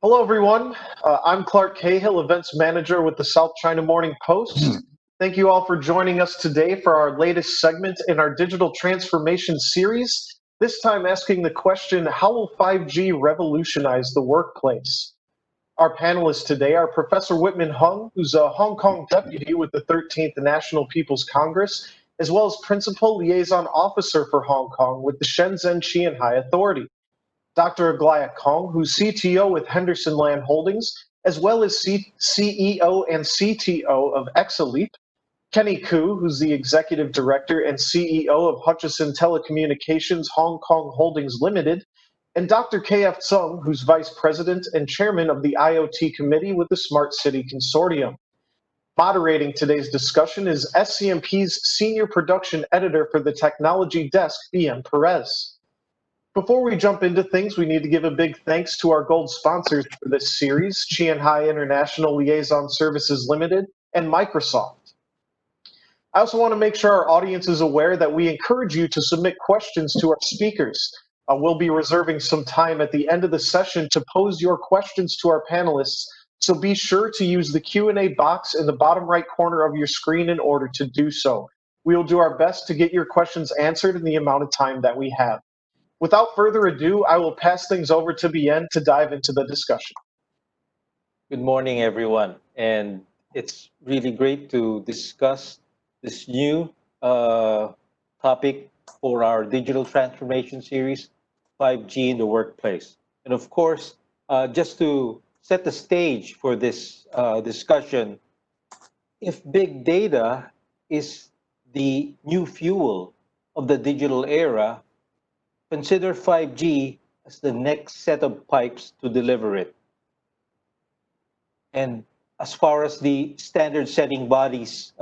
Hello, everyone. I'm Clark Cahill, Events Manager with the South China Morning Post. Thank you all for joining us today for our latest segment in our digital transformation series, this time asking the question, how will 5G revolutionize the workplace? Our panelists today are Professor Whitman Hung, who's a Hong Kong deputy with the 13th National People's Congress, as well as Principal Liaison Officer for Hong Kong with the Shenzhen Qianhai Authority. Dr. Aglaya Kong, who's CTO with Henderson Land Holdings, as well as CEO and CTO of Exaleap. Kenny Koo, who's the Executive Director and CEO of Hutchison Telecommunications Hong Kong Holdings Limited. And Dr. KF Tsung, who's Vice President and Chairman of the IoT Committee with the Smart City Consortium. Moderating today's discussion is SCMP's Senior Production Editor for the Technology Desk, BM Perez. Before we jump into things, we need to give a big thanks to our gold sponsors for this series, Qianhai International Liaison Services Limited and Microsoft. I also want to make sure our audience is aware that we encourage you to submit questions to our speakers. We'll be reserving some time at the end of the session to pose your questions to our panelists, so be sure to use the Q&A box in the bottom right corner of your screen in order to do so. We will do our best to get your questions answered in the amount of time that we have. Without further ado, I will pass things over to Bien to dive into the discussion. Good morning, everyone. And it's really great to discuss this new topic for our digital transformation series, 5G in the workplace. And of course, just to set the stage for this discussion, if big data is the new fuel of the digital era, consider 5G as the next set of pipes to deliver it. And as far as the standard-setting bodies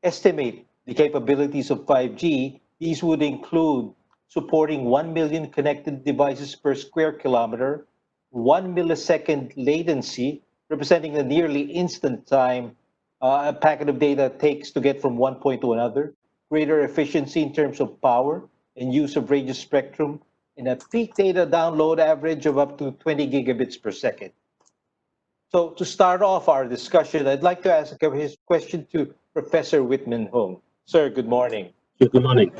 estimate the capabilities of 5G, these would include supporting 1 million connected devices per square kilometer, 1 millisecond latency, representing the nearly instant time a packet of data takes to get from one point to another, greater efficiency in terms of power and use of radio spectrum, and a peak data download average of up to 20 gigabits per second. So to start off our discussion, I'd like to ask a question to Professor Whitman Hung. Sir, good morning. Good morning.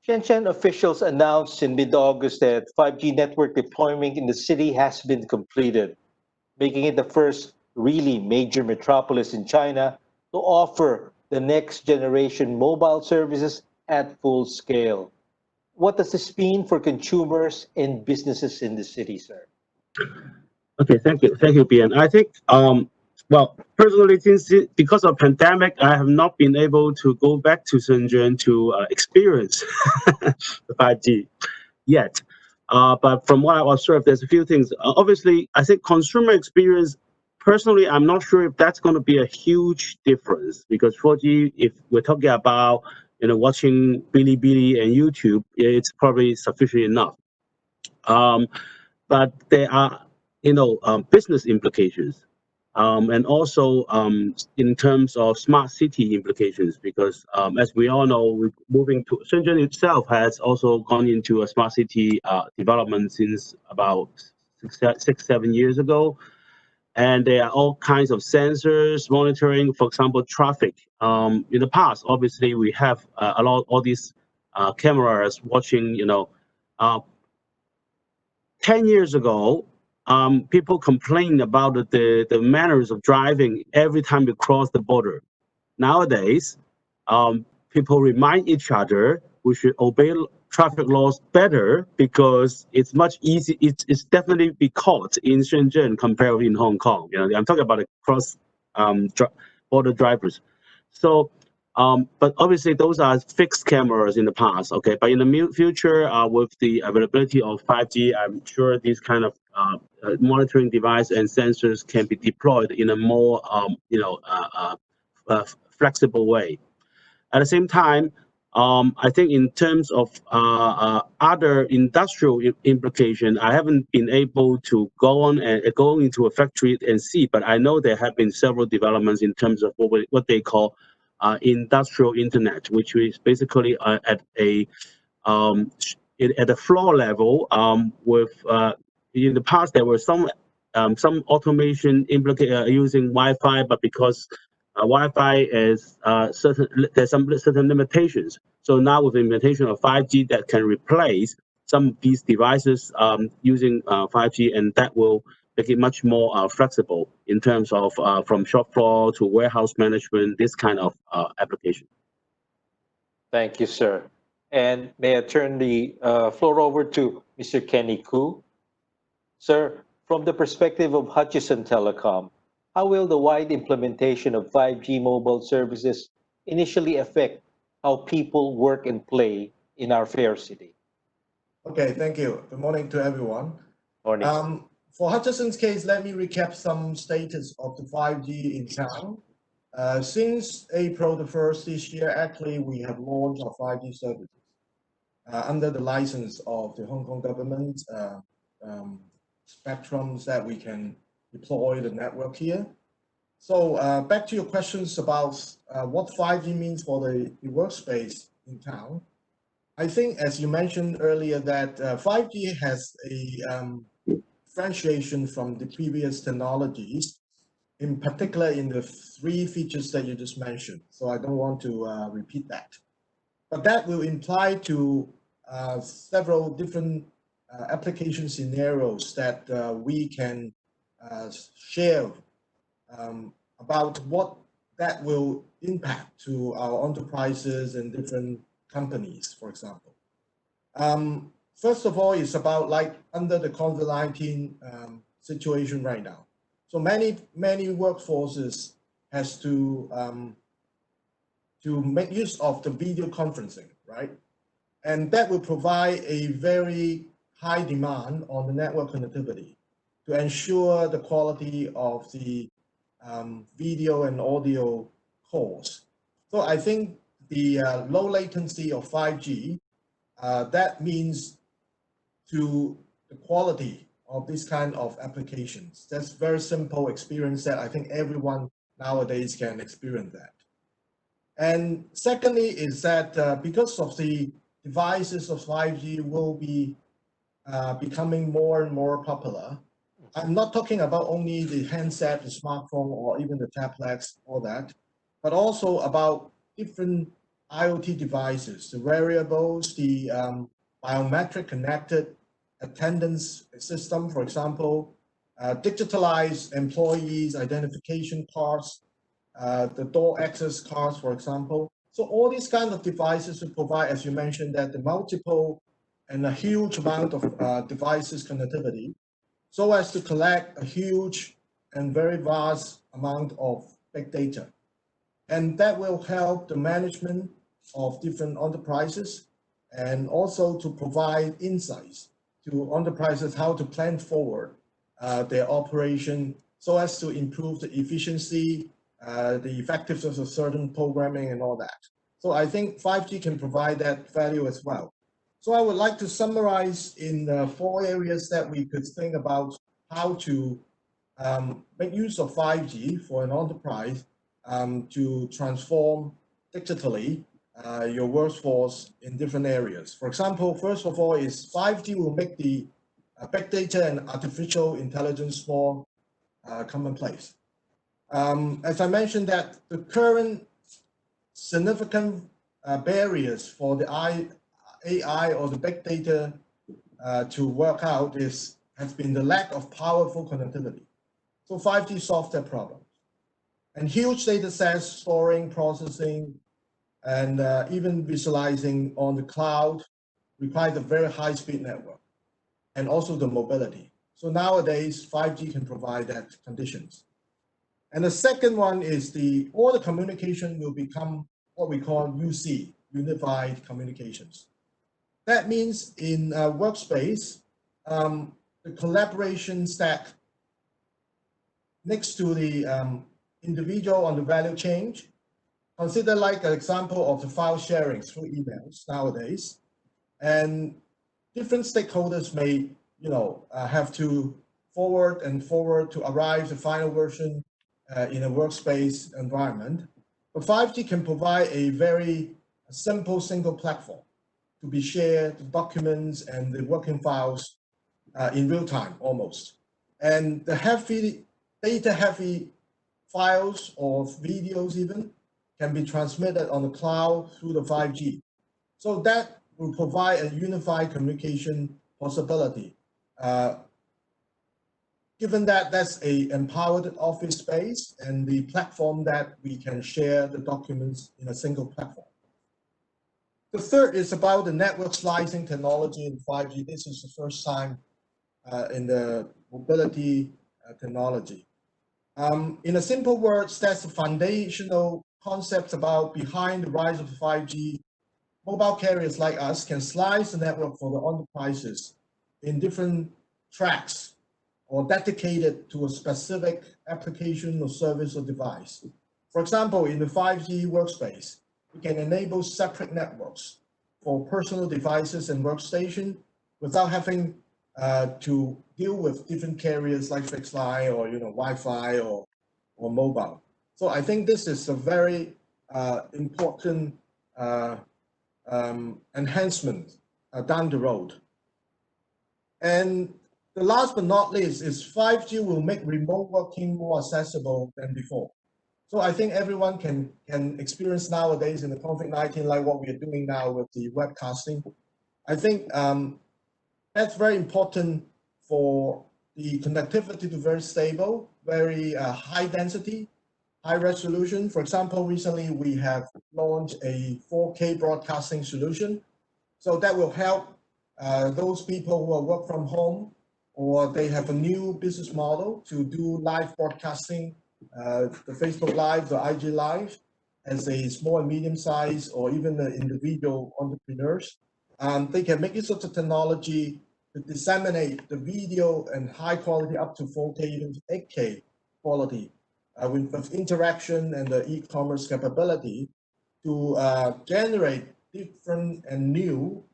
Shenzhen officials announced in mid-August that 5G network deployment in the city has been completed, making it the first really major metropolis in China to offer the next generation mobile services at full scale. What does this mean for consumers and businesses in the city, sir? Okay, thank you, Bien. I think, well, personally, because of pandemic, I have not been able to go back to Shenzhen to experience the 5G yet. But from what I observed, there's a few things. Obviously, I think consumer experience, personally, I'm not sure if that's going to be a huge difference, because 4G, if we're talking about watching Bilibili and YouTube, it's probably sufficient enough. But there are, business implications, and also in terms of smart city implications, because as we all know, moving to Shenzhen itself has also gone into a smart city development since about 6-7 years ago. And there are all kinds of sensors monitoring, for example, traffic. In the past, obviously, we have all these cameras watching, 10 years ago, people complained about the manners of driving every time you cross the border. Nowadays, people remind each other we should obey traffic laws better, because it's much easier. It's definitely be caught in Shenzhen compared in Hong Kong. I'm talking about the cross border drivers. So, but obviously those are fixed cameras in the past. Okay, but in the future, with the availability of 5G, I'm sure these kind of monitoring device and sensors can be deployed in a more flexible way. At the same time, I think in terms of other industrial implication, I haven't been able to go into a factory and see, but I know there have been several developments in terms of what they call industrial internet, which is basically at a floor level with in the past there were some automation using Wi-Fi, but because Wi-Fi is there's some certain limitations. So now with the implementation of 5G, that can replace some of these devices using 5G, and that will make it much more flexible in terms of from shop floor to warehouse management, this kind of application. Thank you, sir. And may I turn the floor over to Mr. Kenny Koo? Sir, from the perspective of Hutchison Telecom, how will the wide implementation of 5G mobile services initially affect how people work and play in our fair city? Okay, thank you. Good morning to everyone. Morning. For Hutchison's case, let me recap some status of the 5G in town. Since April the 1st this year, actually, we have launched our 5G services under the license of the Hong Kong government spectrums that we can deploy the network here. So back to your questions about what 5G means for the workspace in town. I think, as you mentioned earlier, that 5G has a differentiation from the previous technologies, in particular in the three features that you just mentioned. So I don't want to repeat that. But that will imply to several different application scenarios that we can share about what that will impact to our enterprises and different companies, for example. First of all, it's about like under the COVID-19 situation right now. So many workforces has to make use of the video conferencing, right? And that will provide a very high demand on the network connectivity to ensure the quality of the video and audio calls. So I think the low latency of 5G, that means to the quality of this kind of applications. That's very simple experience that I think everyone nowadays can experience that. And secondly is that because of the devices of 5G will be becoming more and more popular. I'm not talking about only the handset, the smartphone, or even the tablets, all that, but also about different IoT devices, the wearables, the biometric connected attendance system, for example, digitalized employees identification cards, the door access cards, for example. So all these kinds of devices will provide, as you mentioned, that the multiple and a huge amount of devices connectivity, so as to collect a huge and very vast amount of big data. And that will help the management of different enterprises and also to provide insights to enterprises how to plan forward their operation so as to improve the efficiency, the effectiveness of certain programming and all that. So I think 5G can provide that value as well. So I would like to summarize in 4 areas that we could think about how to make use of 5G for an enterprise to transform digitally your workforce in different areas. For example, first of all, is 5G will make the big data and artificial intelligence more commonplace. As I mentioned, that the current significant barriers for the AI or the big data to work out has been the lack of powerful connectivity. So 5G solves that problem. And huge data sets, storing, processing, and even visualizing on the cloud requires a very high-speed network, and also the mobility. So nowadays, 5G can provide that conditions. And the second one is all the communication will become what we call UC, Unified Communications. That means in workspace, the collaboration stack next to the individual on the value chain, consider like an example of the file sharing through emails nowadays. And different stakeholders may, have to forward to arrive the final version in a workspace environment. But 5G can provide a very simple single platform to be shared, the documents and the working files in real time almost. And the data-heavy files or videos even can be transmitted on the cloud through the 5G. So that will provide a unified communication possibility. Given that that's a empowered office space and the platform that we can share the documents in a single platform. The third is about the network slicing technology in 5G. This is the first time in the mobility technology. In a simple words, that's the foundational concepts about behind the rise of 5G. Mobile carriers like us can slice the network for the enterprises in different tracks or dedicated to a specific application or service or device. For example, in the 5G workspace, we can enable separate networks for personal devices and workstation without having to deal with different carriers like fixed line or Wi-Fi or mobile. So I think this is a very important enhancement down the road. And the last but not least is 5G will make remote working more accessible than before. So I think everyone can experience nowadays in the COVID-19 like what we are doing now with the webcasting. I think that's very important for the connectivity to be very stable, very high density, high resolution. For example, recently we have launched a 4K broadcasting solution. So that will help those people who are work from home or they have a new business model to do live broadcasting, the Facebook Live, the IG Live, as a small and medium size or even the individual entrepreneurs. They can make use of the technology to disseminate the video and high quality up to 4K, even 8K quality with interaction and the e-commerce capability to generate different and new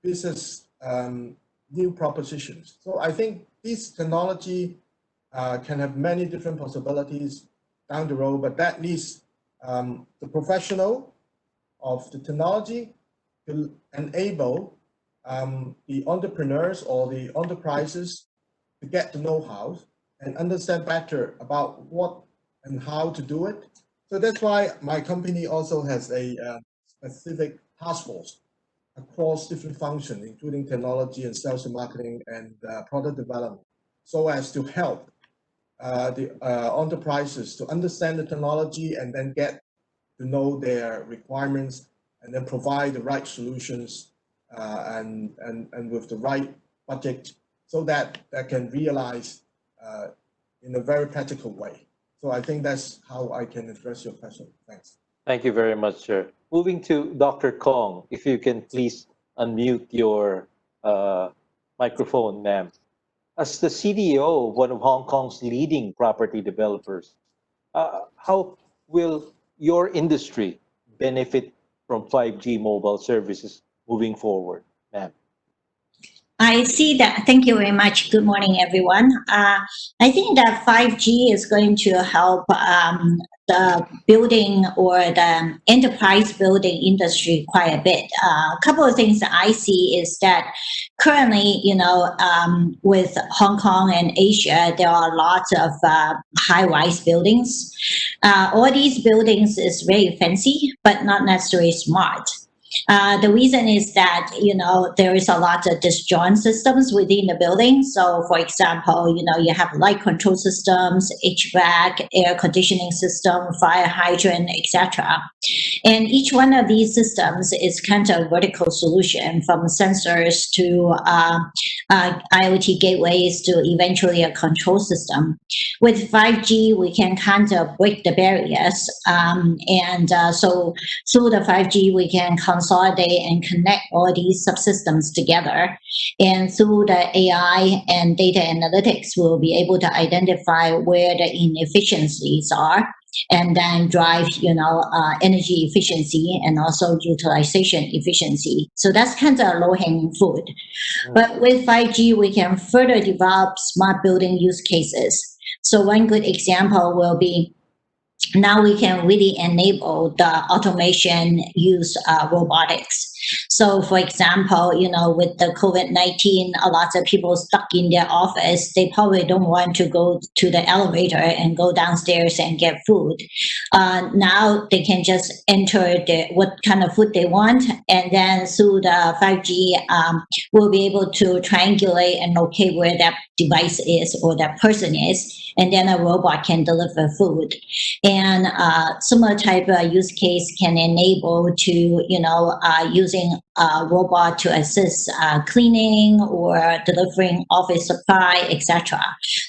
business new propositions. So I think this technology can have many different possibilities down the road, but that needs the professional of the technology to enable the entrepreneurs or the enterprises to get the know-how and understand better about what and how to do it. So that's why my company also has a specific task force across different functions, including technology and sales and marketing and product development, so as to help the enterprises to understand the technology and then get to know their requirements and then provide the right solutions and with the right budget so that can realize in a very practical way. So I think that's how I can address your question. Thanks. Thank you very much, sir. Moving to Dr. Kong, if you can please unmute your microphone, ma'am. As the CDO of one of Hong Kong's leading property developers, how will your industry benefit from 5G mobile services moving forward, ma'am? I see that. Thank you very much. Good morning, everyone. I think that 5G is going to help the building or the enterprise building industry quite a bit. A couple of things that I see is that currently, with Hong Kong and Asia, there are lots of high-rise buildings. All these buildings is very fancy, but not necessarily smart. The reason is that, there is a lot of disjoint systems within the building. So, for example, you have light control systems, HVAC, air conditioning system, fire hydrant, etc. And each one of these systems is kind of a vertical solution from sensors to IoT gateways to eventually a control system. With 5G, we can kind of break the barriers. So through the 5G, we can consolidate and connect all these subsystems together. And through the AI and data analytics, we'll be able to identify where the inefficiencies are and then drive, energy efficiency and also utilization efficiency. So that's kind of low-hanging fruit. But with 5G, we can further develop smart building use cases. So one good example will be now we can really enable the automation use robotics. So, for example, with the COVID-19, a lot of people stuck in their office, they probably don't want to go to the elevator and go downstairs and get food. Now they can just enter what kind of food they want, and then through the 5G, we'll be able to triangulate and locate where that device is or that person is, and then a robot can deliver food. And similar type of use case can enable to, using a robot to assist cleaning or delivering office supply, etc.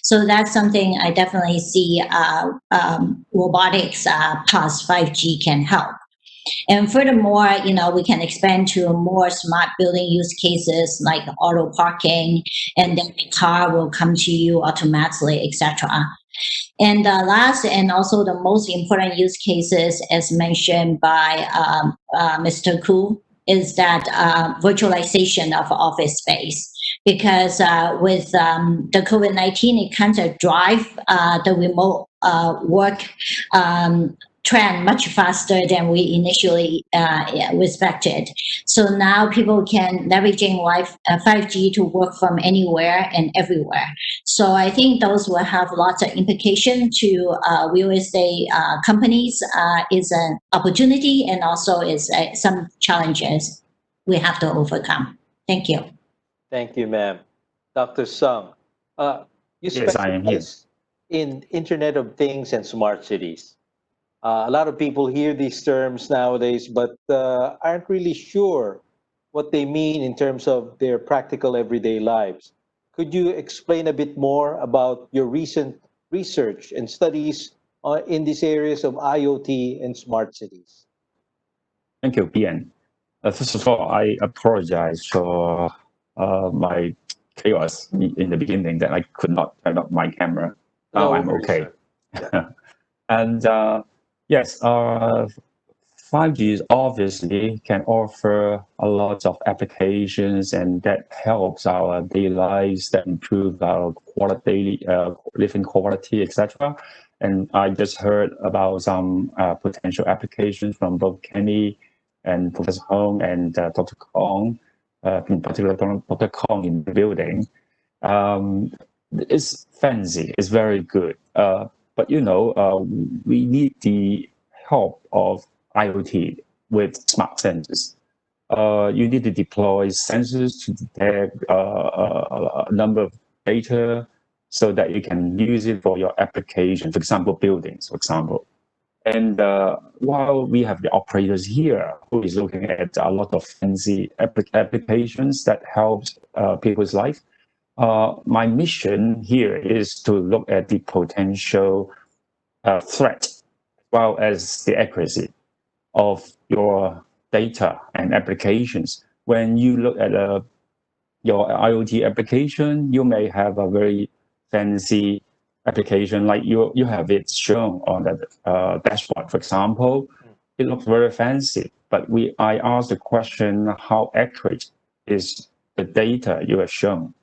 So that's something I definitely see robotics past 5G can help. And furthermore, we can expand to more smart building use cases like auto parking, and then the car will come to you automatically, etc. And the last and also the most important use cases, as mentioned by Mr. Koo, is that virtualization of office space. Because with the COVID-19, it kind of drive the remote work trend much faster than we initially expected. So now people can leveraging 5G to work from anywhere and everywhere. So I think those will have lots of implication to real estate companies. Is an opportunity and also is some challenges we have to overcome. Thank you. Thank you, ma'am. Dr. Sung, you Yes, I am here. specialize in Internet of Things and smart cities. A lot of people hear these terms nowadays, but aren't really sure what they mean in terms of their practical everyday lives. Could you explain a bit more about your recent research and studies in these areas of IoT and smart cities? Thank you, Ian. First of all, I apologize for my chaos in the beginning that I could not turn off my camera. Now I'm worries, okay. sir. And yes, 5G obviously can offer a lot of applications, and that helps our daily lives, that improve our quality, living quality, etc. And I just heard about some potential applications from both Kenny and Professor Hong and Dr. Kong, in particular Dr. Kong in the building. It's fancy, it's very good. But we need the help of IoT with smart sensors. You need to deploy sensors to detect a number of data so that you can use it for your application, for example, buildings, for example. And while we have the operators here who is looking at a lot of fancy applications that helps people's life, my mission here is to look at the potential threat as well as the accuracy of your data and applications. When you look at your IoT application, you may have a very fancy application, like you have it shown on the dashboard, for example. It looks very fancy, but I asked the question, how accurate is the data you have shown?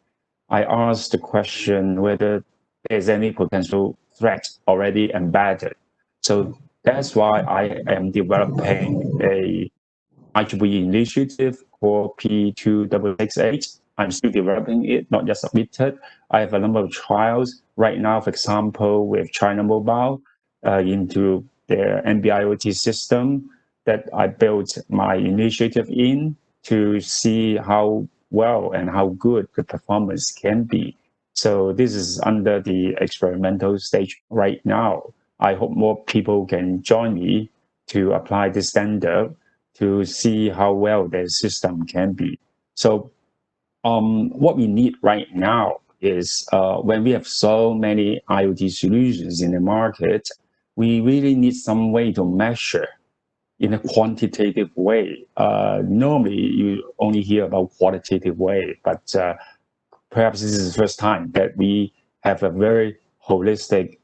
I asked the question whether there's any potential threat already embedded. So that's why I am developing a IEEE initiative called P2668. I'm still developing it, not just submitted. I have a number of trials right now, for example, with China Mobile into their NB-IoT system that I built my initiative in to see how well and how good the performance can be. So this is under the experimental stage right now. I hope more people can join me to apply this standard to see how well their system can be. So what we need right now is when we have so many IoT solutions in the market, we really need some way to measure in a quantitative way. Normally, you only hear about qualitative way, but perhaps this is the first time that we have a very holistic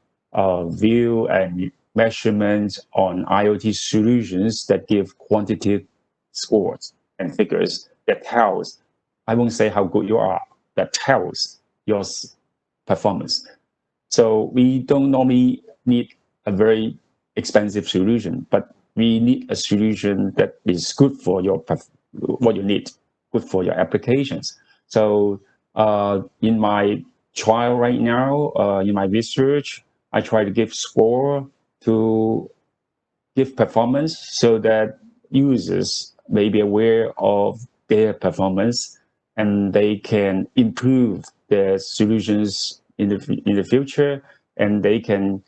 view and measurements on IoT solutions that give quantitative scores and figures that tells, I won't say how good you are, that tells your performance. So we don't normally need a very expensive solution, but we need a solution that is good for your what you need, good for your applications. So in my trial right now, in my research, I try to give score to give performance so that users may be aware of their performance and they can improve their solutions in the future, and they can,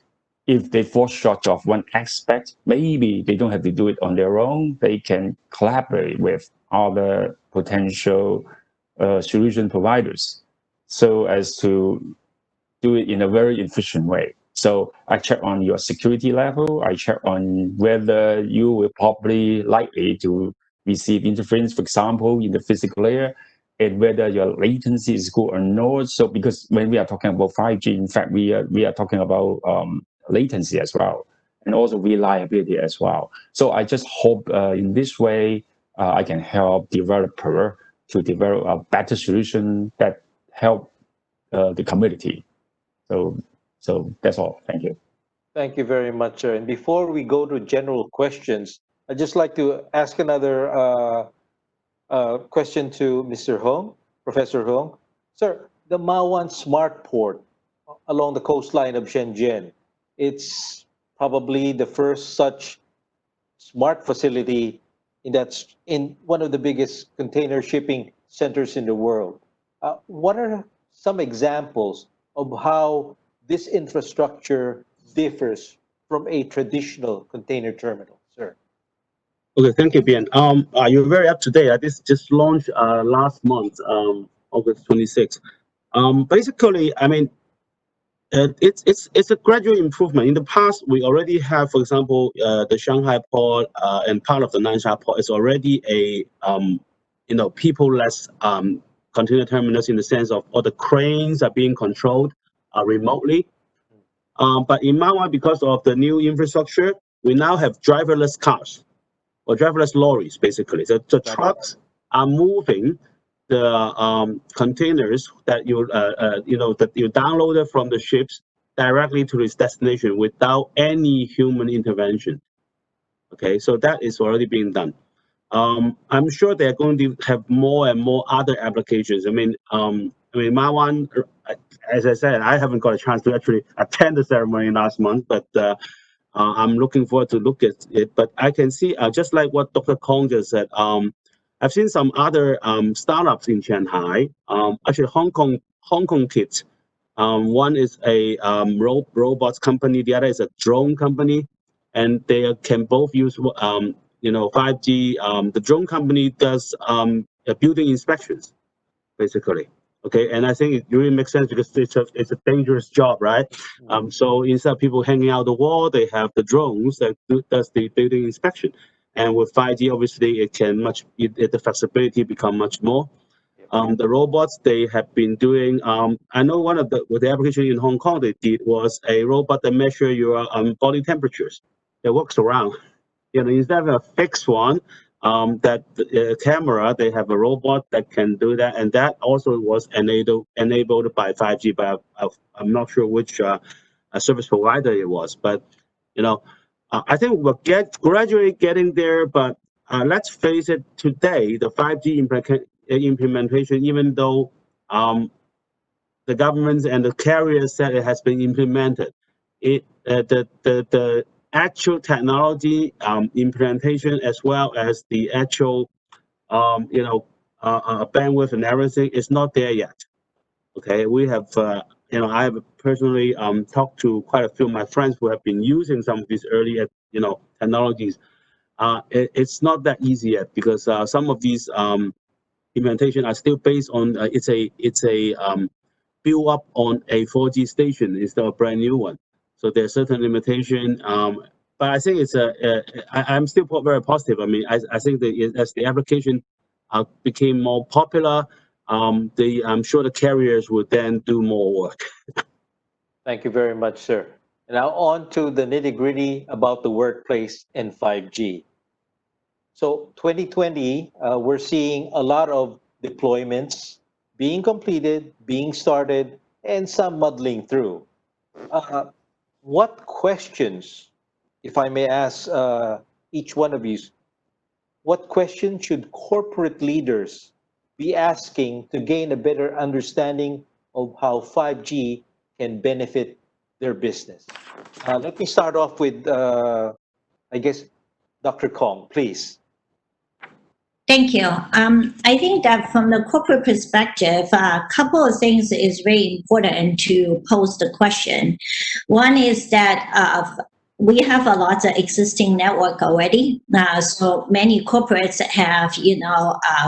if they fall short of one aspect, maybe they don't have to do it on their own. They can collaborate with other potential solution providers so as to do it in a very efficient way. So I check on your security level. I check on whether you will probably likely to receive interference, for example, in the physical layer, and whether your latency is good or not. So because when we are talking about 5G, in fact, we are talking about latency as well, and also reliability as well. So I just hope in this way I can help developer to develop a better solution that help the community. So that's all. Thank you. Thank you very much, sir. And before we go to general questions, I'd just like to ask another question to Mr. Hong, Professor Hong. Sir, the Mawan Smart Port along the coastline of Shenzhen, it's probably the first such smart facility in one of the biggest container shipping centers in the world. What are some examples of how this infrastructure differs from a traditional container terminal, sir? Okay, thank you, Ben. You're very up to date. This just launched last month, August 26th. Basically, I mean, it's a gradual improvement. In the past, we already have, for example, the Shanghai port and part of the Nansha port is already a people-less container terminals in the sense of all the cranes are being controlled remotely. But in Mawan, because of the new infrastructure, we now have driverless cars or driverless lorries, basically. The trucks are moving the containers that you downloaded from the ships directly to its destination without any human intervention. Okay, so that is already being done. I'm sure they're going to have more and more other applications. I mean, Mawan, as I said, I haven't got a chance to actually attend the ceremony last month, but I'm looking forward to look at it. But I can see, just like what Dr. Kong just said, I've seen some other startups in Shanghai. Actually, Hong Kong Kit. One is a robots company. The other is a drone company, and they can both use 5G. The drone company does building inspections, basically. Okay, and I think it really makes sense because it's a dangerous job, right? So instead of people hanging out the wall, they have the drones that does the building inspection. And with 5G, obviously, the flexibility become much more. The robots they have been doing. I know one of the application in Hong Kong they did was a robot that measure your body temperatures. It works around. Instead of a fixed one, that camera, they have a robot that can do that, and that also was enabled by 5G. But I'm not sure which service provider it was. But I think we're gradually getting there. But let's face it, today the 5G implementation, even though the governments and the carriers said it has been implemented, the actual technology implementation as well as the actual bandwidth and everything is not there yet. Okay, we have I have personally talked to quite a few of my friends who have been using some of these early technologies. It's not that easy yet because some of these implementation are still based on it's a build up on a 4G station instead of a brand new one. So there's certain limitation. But I think I'm still very positive. I mean, I think that as the application became more popular, I'm sure the carriers would then do more work. Thank you very much, sir. And now on to the nitty-gritty about the workplace and 5G. So 2020, we're seeing a lot of deployments being completed, being started, and some muddling through. What questions, if I may ask each one of you, what questions should corporate leaders be asking to gain a better understanding of how 5G can benefit their business? Let me start off with, I guess, Dr. Kong, please. Thank you. I think that from the corporate perspective, a couple of things is very important to pose the question. One is that we have a lot of existing network already. So many corporates have,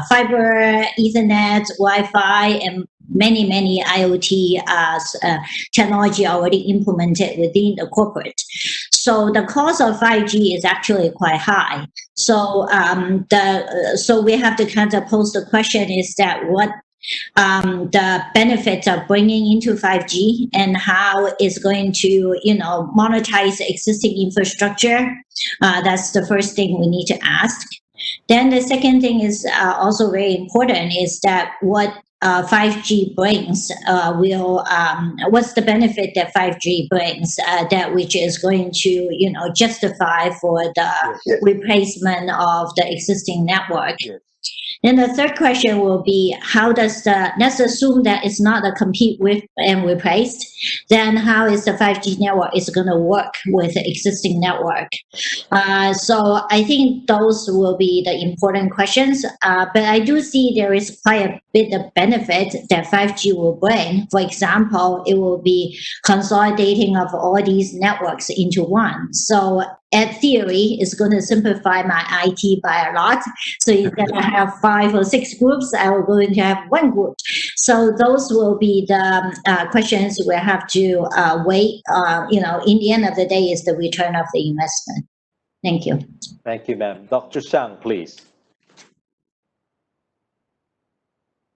fiber, Ethernet, Wi-Fi, and many IoT technology already implemented within the corporate. So the cost of 5G is actually quite high. So so we have to kind of pose the question: is that what the benefits of bringing into 5G and how it's going to, monetize existing infrastructure? That's the first thing we need to ask. Then the second thing is also very important is that what 5G brings what's the benefit that 5G brings that which is going to, justify for the replacement of the existing network. Yes. Then the third question will be, let's assume that it's not a compete with and replaced, then how is the 5G network is going to work with the existing network? So I think those will be the important questions. But I do see there is quite a bit of benefit that 5G will bring. For example, it will be consolidating of all these networks into one. So at theory, it's going to simplify my IT by a lot. So instead of have 5 or 6 groups, I will going to have one group. So those will be the questions we have to wait. In the end of the day, is the return of the investment. Thank you. Thank you, ma'am. Dr. Zhang, please.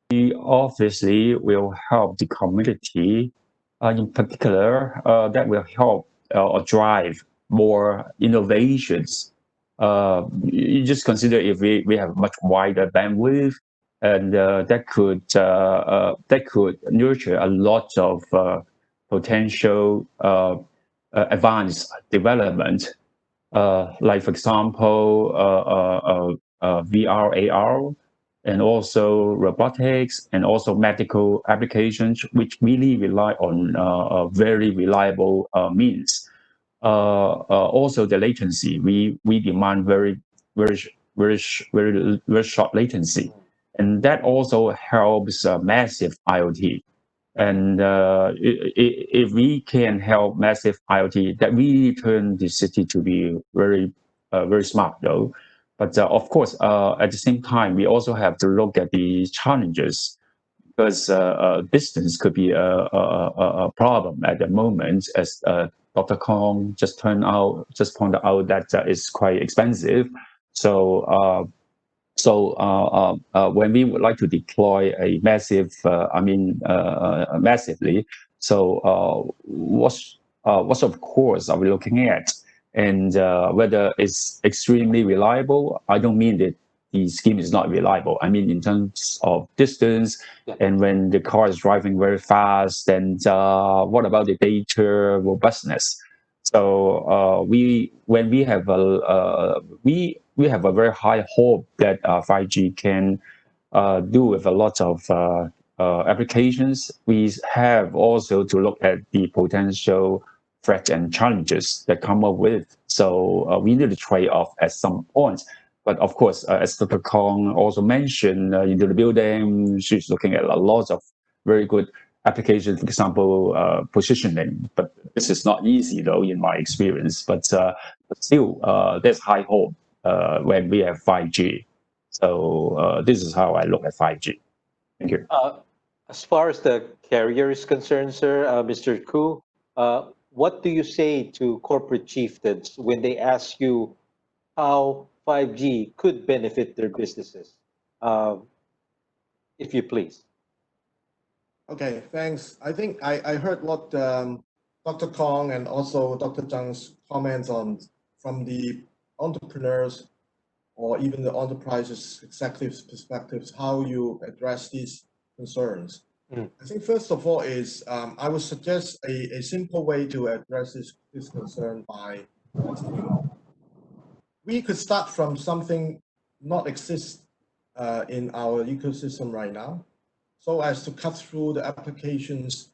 We obviously will help the community, in particular, that will help or drive more innovations. You just consider if we have much wider bandwidth, and that could nurture a lot of potential advanced development. Like, for example, VR, AR, and also robotics, and also medical applications, which really rely on a very reliable means. Also, the latency, we demand very short latency, and that also helps massive IoT. And if we can help massive IoT, that really turn the city to be very smart, though. But of course, at the same time, we also have to look at the challenges, because distance could be a problem at the moment, as Dr. Kong just pointed out that it's quite expensive. So when we would like to deploy a massive, massively, so what sort of course are we looking at? And whether it's extremely reliable, I don't mean that the scheme is not reliable. I mean, in terms of distance, and when the car is driving very fast, and what about the data robustness? So we have a very high hope that 5G can do with a lot of applications. We have also to look at the potential threats and challenges that come up with. So we need to trade off at some point. But of course, as Dr. Kong also mentioned, into the building, she's looking at a lot of very good applications, for example, positioning. But this is not easy, though, in my experience. But still, there's high hope when we have 5G. So this is how I look at 5G. Thank you. As far as the carrier is concerned, sir, Mr. Koo, what do you say to corporate chieftains when they ask you how 5G could benefit their businesses? If you please. Okay, thanks. I think I heard what Dr. Kong and also Dr. Zhang's comments from the entrepreneurs or even the enterprises executives' perspectives, how you address these concerns. I think first of all is I would suggest a simple way to address this concern by we could start from something not exist in our ecosystem right now, so as to cut through the applications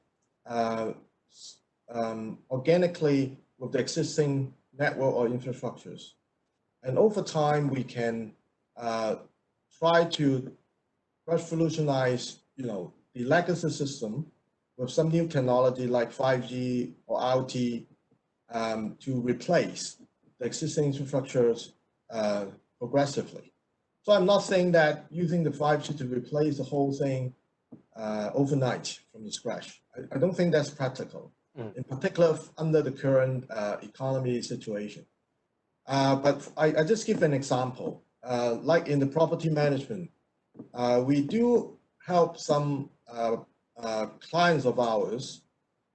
organically with the existing network or infrastructures. And over time, we can try to revolutionize, the legacy system with some new technology like 5G or IoT to replace the existing infrastructures progressively. So I'm not saying that using the 5G to replace the whole thing overnight from the scratch. I don't think that's practical, in particular under the current economy situation. But I just give an example. Like in the property management, we do help some clients of ours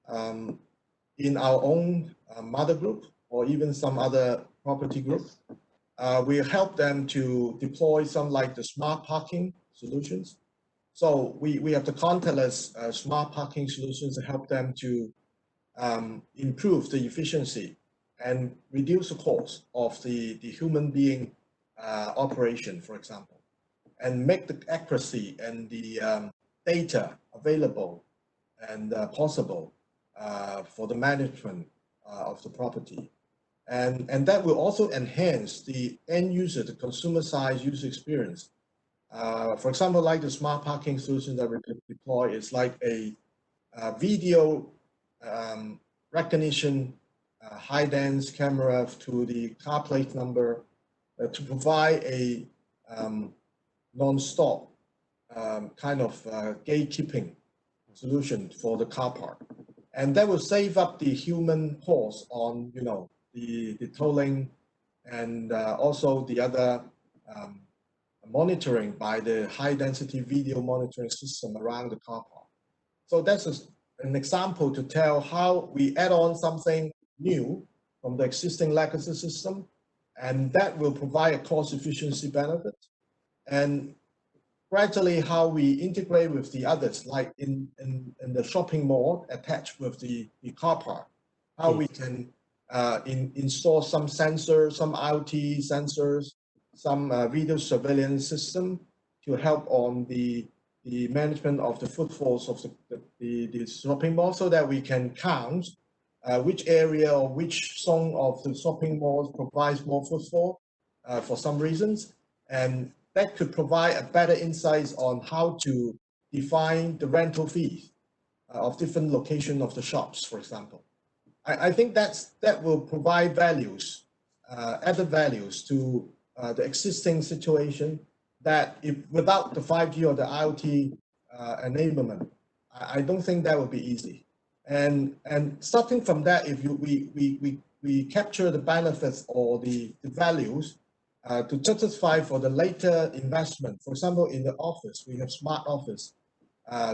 in our own mother group or even some other property group. We help them to deploy some like the smart parking solutions. So we have the contactless smart parking solutions to help them to improve the efficiency and reduce the cost of the human being operation, for example, and make the accuracy and the data available and possible for the management of the property. And that will also enhance the end user, the consumer side user experience. For example, like the smart parking solution that we deploy is like a video recognition high dense camera to the car plate number to provide a non-stop kind of gatekeeping solution for the car park. And that will save up the human cost on, the tolling and also the other monitoring by the high density video monitoring system around the car park. So that's an example to tell how we add on something new from the existing legacy system, and that will provide a cost efficiency benefit. And gradually how we integrate with the others, like in the shopping mall attached with the car park, how we can install some sensors, some IoT sensors, some video surveillance system to help on the management of the footfalls of the shopping mall, so that we can count which area or which zone of the shopping malls provides more footfall for some reasons. And that could provide a better insights on how to define the rental fees of different location of the shops, for example. I think that will provide values, added values to the existing situation that if without the 5G or the IoT enablement, I don't think that would be easy. And starting from that, if we capture the benefits or the values to justify for the later investment. For example, in the office, we have smart office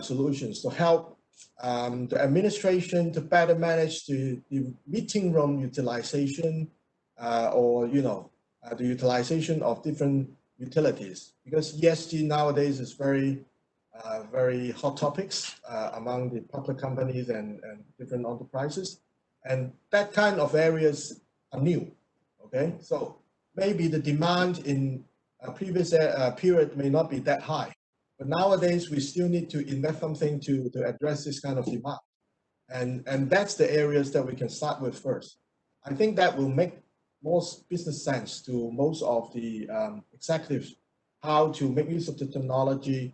solutions to help the administration to better manage the meeting room utilization or the utilization of different utilities, because ESG nowadays is very hot topics among the public companies and different enterprises, and that kind of areas are new. Okay, so maybe the demand in a previous period may not be that high, but nowadays we still need to invest something to address this kind of demand, and that's the areas that we can start with first. I think that will make more business sense to most of the executives how to make use of the technology,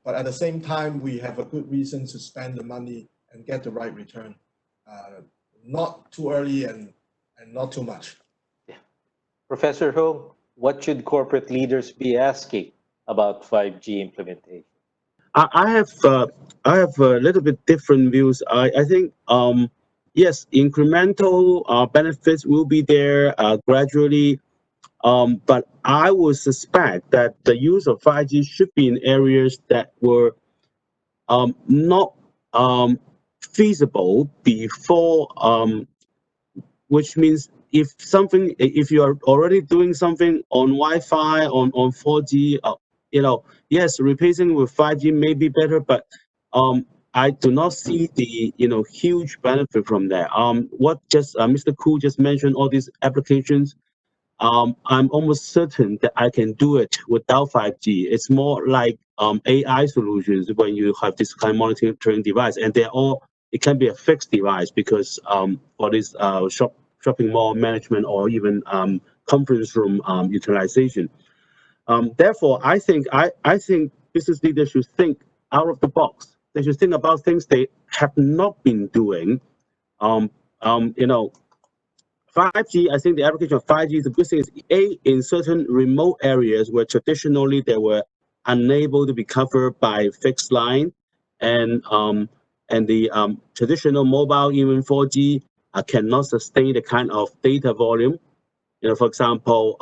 but at the same time we have a good reason to spend the money and get the right return, not too early and not too much. Professor Ho, what should corporate leaders be asking about 5G implementation? I have a little bit different views. I think yes, incremental benefits will be there gradually, but I would suspect that the use of 5G should be in areas that were not feasible before, which means if you are already doing something on Wi-Fi, on 4G, yes, replacing with 5G may be better, but I do not see the huge benefit from that. What just Mr. Koo just mentioned, all these applications, I'm almost certain that I can do it without 5G. It's more like AI solutions when you have this kind of monitoring device, and it can be a fixed device because for this shopping mall management or even conference room utilization. Therefore, I think business leaders should think out of the box. They should think about things they have not been doing. 5G, I think the application of 5G is a good thing is in certain remote areas where traditionally they were unable to be covered by fixed line, and the traditional mobile, even 4G, cannot sustain the kind of data volume. For example,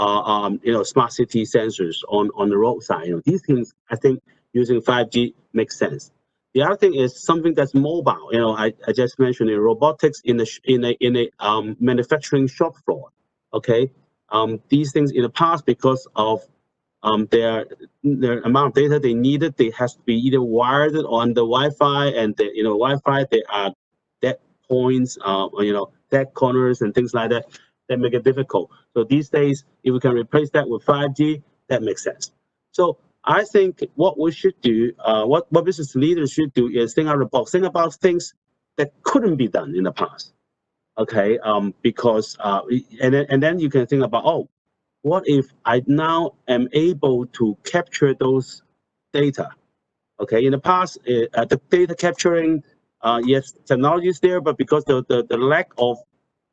smart city sensors on the roadside. These things, I think using 5G makes sense. The other thing is something that's mobile. I just mentioned robotics in a manufacturing shop floor. Okay, these things in the past, because of their amount of data they needed, they has to be either wired on the Wi-Fi, and Wi-Fi there are dead points, dead corners and things like that make it difficult. So these days, if we can replace that with 5G, that makes sense. So I think what we should do, what business leaders should do, is think out of the box, think about things that couldn't be done in the past. Okay, because and then you can think about, what if I now am able to capture those data? Okay, in the past, the data capturing, yes, technology is there, but because the lack of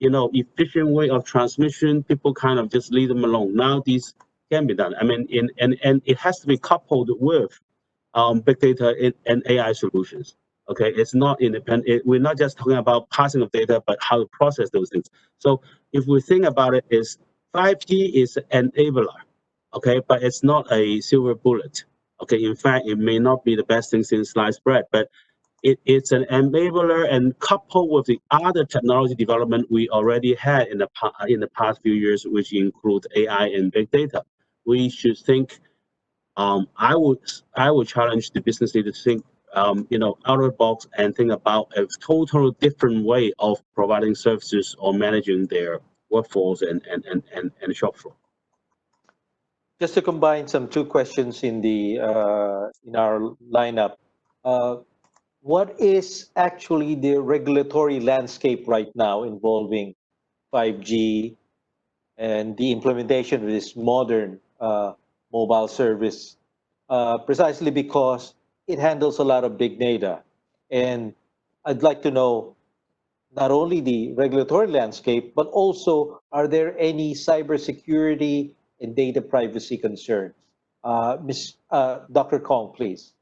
efficient way of transmission, people kind of just leave them alone. Now these can be done. I mean, and it has to be coupled with big data and AI solutions. Okay, it's not independent. We're not just talking about passing of data, but how to process those things. So if we think about it, 5G is an enabler, okay, but it's not a silver bullet. Okay, in fact, it may not be the best thing since sliced bread, but it's an enabler, and coupled with the other technology development we already had in the past few years, which include AI and big data. We should think. I would challenge the business leader to think, out of the box and think about a total different way of providing services or managing their workforce and shop floor. Just to combine some two questions in our lineup. What is actually the regulatory landscape right now involving 5G and the implementation of this modern mobile service? Precisely because it handles a lot of big data. And I'd like to know not only the regulatory landscape, but also, are there any cybersecurity and data privacy concerns? Dr. Kong, please.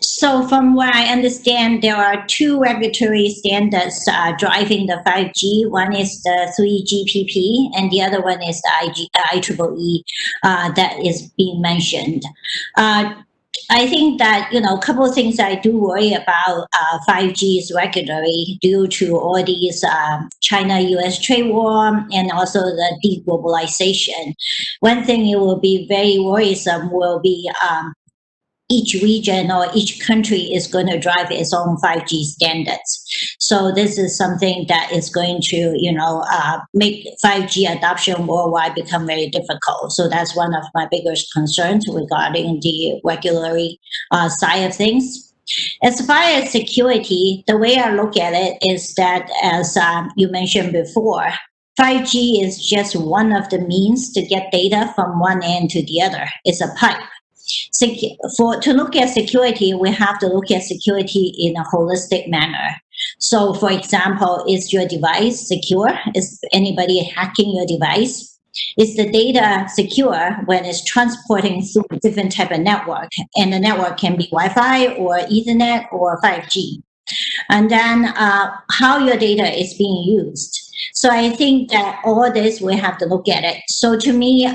So from what I understand, there are two regulatory standards driving the 5G. One is the 3GPP, and the other one is the IEEE that is being mentioned. I think that, a couple of things I do worry about 5G is regulatory due to all these China-US trade war and also the deglobalization. One thing it will be very worrisome will be each region or each country is going to drive its own 5G standards. So this is something that is going to, make 5G adoption worldwide become very difficult. So that's one of my biggest concerns regarding the regulatory side of things. As far as security, the way I look at it is that, as you mentioned before, 5G is just one of the means to get data from one end to the other. It's a pipe. To look at security, we have to look at security in a holistic manner. So, for example, is your device secure? Is anybody hacking your device? Is the data secure when it's transporting through a different type of network? And the network can be Wi-Fi or Ethernet or 5G. And then how your data is being used. So I think that all this, we have to look at it. So to me,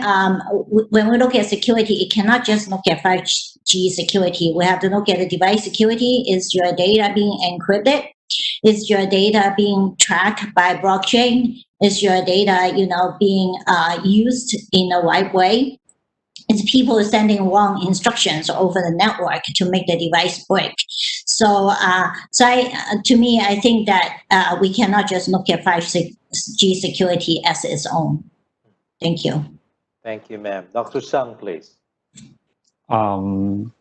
when we look at security, it cannot just look at 5G security. We have to look at the device security. Is your data being encrypted? Is your data being tracked by blockchain? Is your data, being used in the right way? Is people sending wrong instructions over the network to make the device break? To me, I think that we cannot just look at 5G security as its own. Thank you. Thank you, ma'am. Dr. Sung, please.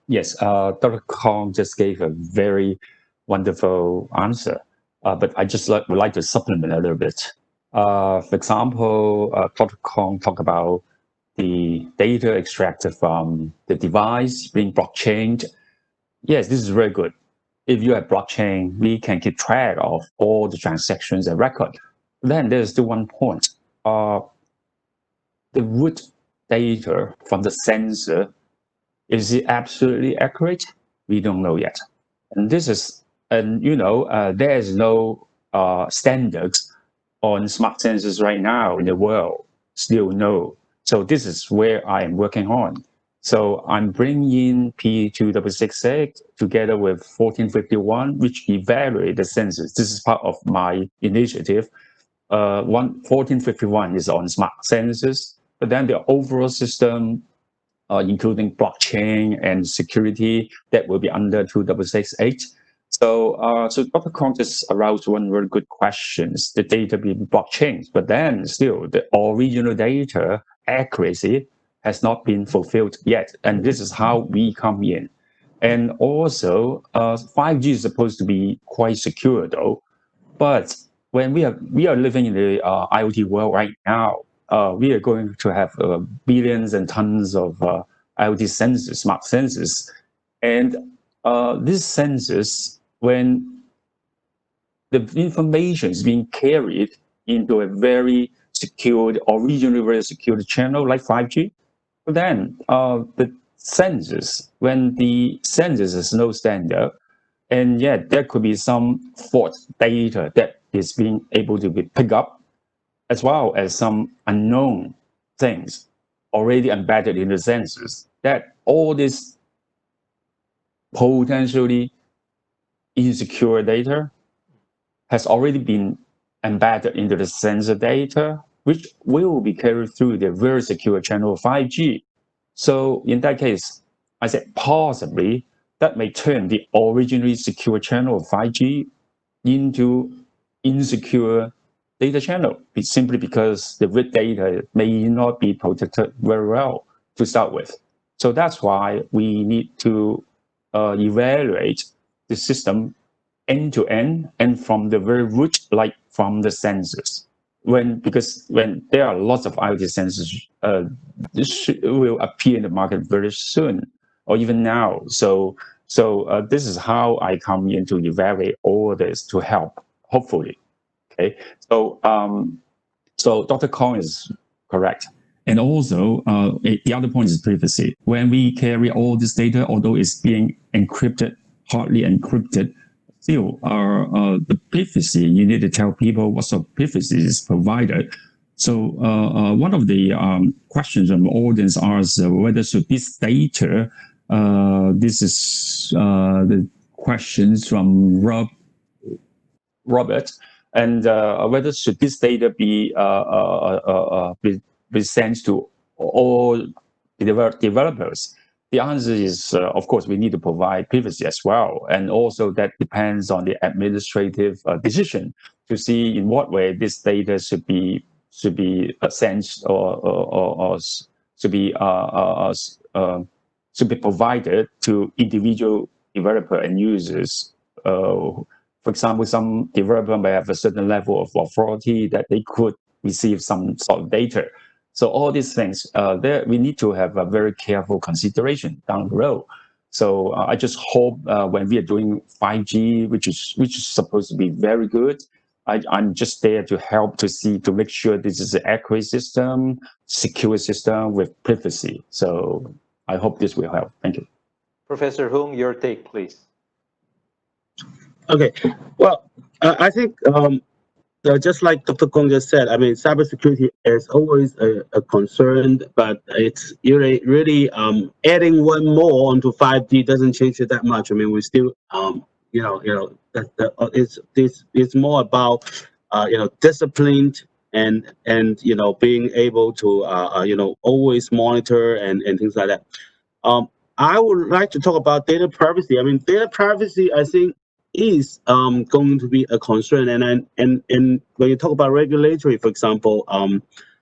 Yes, Dr. Kong just gave a very wonderful answer, but I just would like to supplement a little bit. For example, Dr. Kong talked about the data extracted from the device being blockchained. Yes, this is very good. If you have blockchain, we can keep track of all the transactions and record. Then there's still one point. The root data from the sensor, is it absolutely accurate? We don't know yet. And this is, there is no standards on smart sensors right now in the world. Still no. So this is where I am working on. So I'm bringing in P2668 together with 1451, which evaluate the sensors. This is part of my initiative. 1451 is on smart sensors, but then the overall system, including blockchain and security, that will be under 2668. So Dr. Kong just aroused one very good question: the data being blockchain, but then still the original data accuracy has not been fulfilled yet. And this is how we come in. And also, 5G is supposed to be quite secure though. But when we are living in the IoT world right now, we are going to have billions and tons of IoT sensors, smart sensors. And these sensors, when the information is being carried into a very secured, originally very secured channel like 5G, then the sensors, when the sensors is no standard, and yet there could be some false data that is being able to be picked up, as well as some unknown things already embedded in the sensors, that all this potentially insecure data has already been embedded into the sensor data, which will be carried through the very secure channel of 5G. So in that case, I said possibly that may turn the originally secure channel of 5G into insecure data channel, simply because the root data may not be protected very well to start with. So that's why we need to evaluate the system end to end and from the very root, like from the sensors. Because when there are lots of IoT sensors, this will appear in the market very soon, or even now. So this is how I come in to evaluate all this to help, hopefully. Okay, so Dr. Kong is correct. And also, the other point is privacy. When we carry all this data, although it's being encrypted, partly encrypted, still, the privacy, you need to tell people what sort of privacy is provided. So one of the questions from the audience is whether should this data, this is the questions from Robert, and whether should this data be sent to all developers. The answer is, of course, we need to provide privacy as well. And also that depends on the administrative decision to see in what way this data should be sent or should be provided to individual developer and users. For example, some developer may have a certain level of authority that they could receive some sort of data. So all these things, we need to have a very careful consideration down the road. So I just hope when we are doing 5G, which is supposed to be very good, I'm just there to help to make sure this is an accurate system, secure system with privacy. So I hope this will help. Thank you. Professor Hung, your take, please. Okay. Well, I think just like Dr. Kong just said, I mean, cybersecurity is always a concern, but it's really adding one more onto 5G doesn't change it that much. I mean, we still it's more about disciplined and being able to always monitor and things like that. I would like to talk about data privacy. I mean, data privacy, I think, is going to be a concern. And when you talk about regulatory, for example,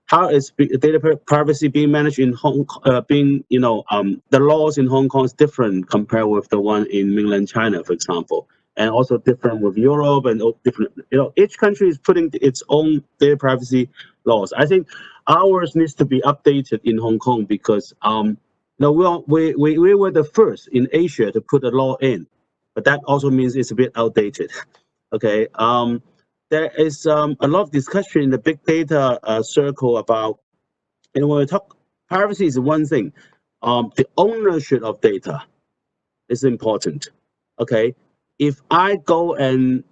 how is data privacy being managed in Hong Kong? The laws in Hong Kong is different compared with the one in mainland China, for example, and also different with Europe and different. Each country is putting its own data privacy laws. I think ours needs to be updated in Hong Kong because no, we were the first in Asia to put a law in, but that also means it's a bit outdated. Okay. There is a lot of discussion in the big data circle about, when we talk privacy is one thing, the ownership of data is important. Okay. If I go and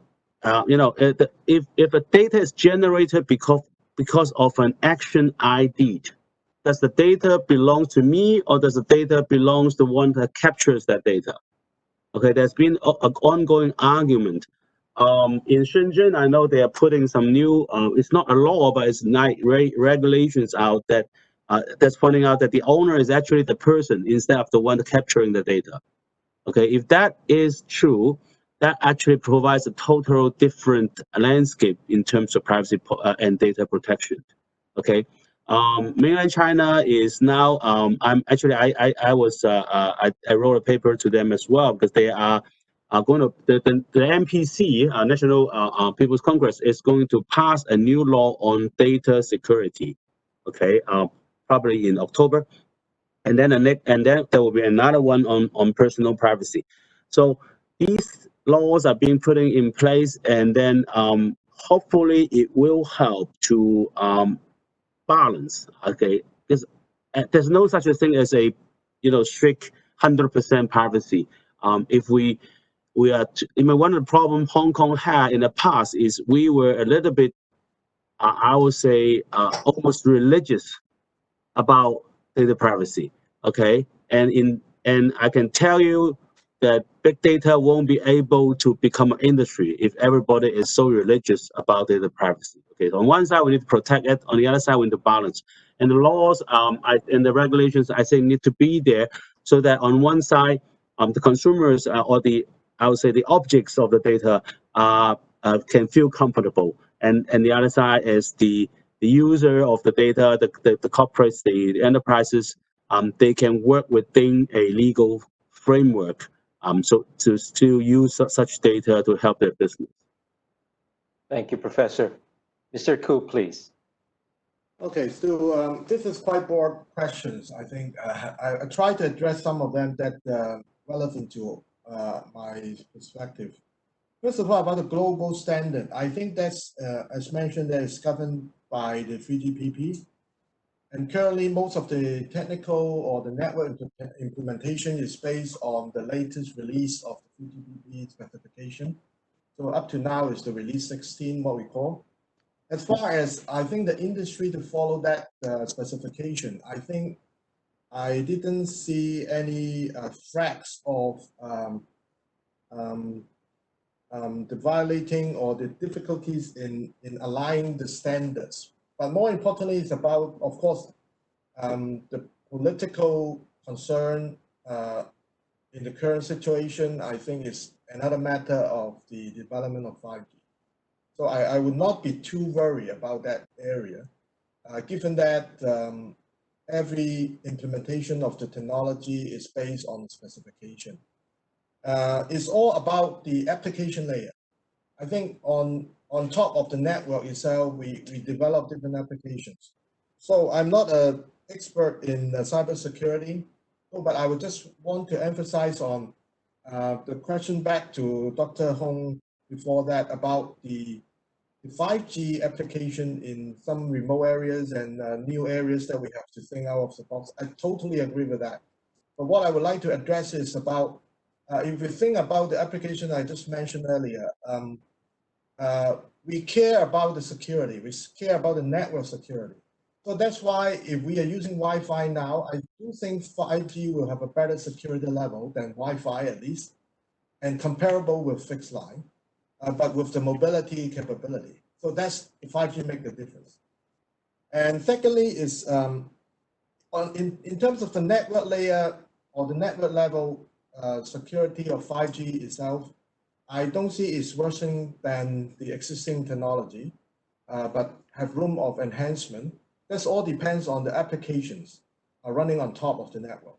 if a data is generated because of an action I did, does the data belong to me or does the data belong to the one that captures that data? Okay, there's been an ongoing argument. In Shenzhen, I know they are putting some new, it's not a law, but it's regulations out that's pointing out that the owner is actually the person instead of the one capturing the data. Okay, if that is true, that actually provides a total different landscape in terms of privacy and data protection. Okay, mainland China is now. I'm actually I was I wrote a paper to them as well because they are going to the NPC National People's Congress is going to pass a new law on data security. Okay, probably in October. And then there will be another one on personal privacy. So these laws are being put in place, and then hopefully it will help to balance. Okay, because there's no such a thing as a strict 100% privacy. If we are, one of the problems Hong Kong had in the past is we were a little bit, I would say, almost religious about data privacy. Okay, and I can tell you that big data won't be able to become an industry if everybody is so religious about data privacy. Okay, so on one side we need to protect it, on the other side we need to balance. And the laws and the regulations, I think, need to be there so that on one side, the consumers or I would say the objects of the data can feel comfortable, and the other side is the user of the data, the corporates, the enterprises, they can work within a legal framework, so to use such data to help their business. Thank you, Professor. Mr. Koo, please. Okay, so this is quite broad questions. I think I try to address some of them that relevant to my perspective. First of all, about the global standard, I think that's, as mentioned, that is governed by the 3GPP. And currently, most of the technical or the network implementation is based on the latest release of the 3GPP specification. So up to now is the release 16, what we call. As far as I think the industry to follow that specification, I think I didn't see any threats of the violating or the difficulties in aligning the standards. But more importantly, it's about, of course, the political concern in the current situation. I think is another matter of the development of 5G. So I would not be too worried about that area, given that every implementation of the technology is based on the specification. It's all about the application layer. I think on top of the network itself, we develop different applications. So I'm not an expert in cybersecurity, but I would just want to emphasize on the question back to Dr. Hong before that about the 5G application in some remote areas and new areas that we have to think out of the box. I totally agree with that. But what I would like to address is about, if we think about the application I just mentioned earlier, we care about the security, we care about the network security. So that's why if we are using Wi-Fi now, I do think 5G will have a better security level than Wi-Fi at least, and comparable with fixed line, but with the mobility capability. So that's the 5G make the difference. And secondly is, in terms of the network layer, or the network level security of 5G itself, I don't see it's worsening than the existing technology, but have room of enhancement. This all depends on the applications running on top of the network.